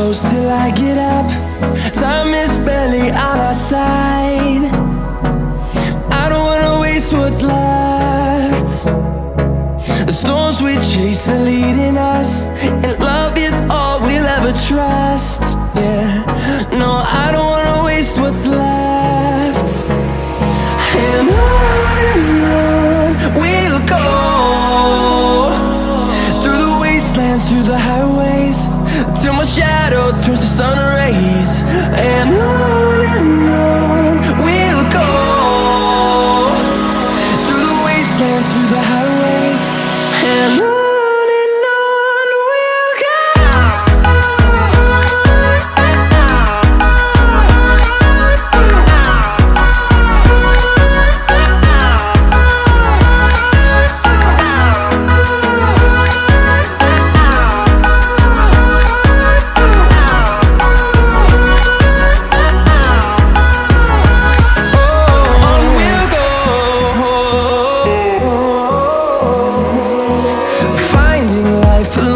close till I get up. Time is barely on our side. I don't wanna waste what's left. The storms we chase are leading us, and love is all we'll ever trust. Yeah, no, I don't wanna waste what's left. And on we'll go, through the wastelands, through the highways, till my shadow turns to sun rays. And on we'll go, through the wastelands, through the highways, and on we'll go. Finding life alone.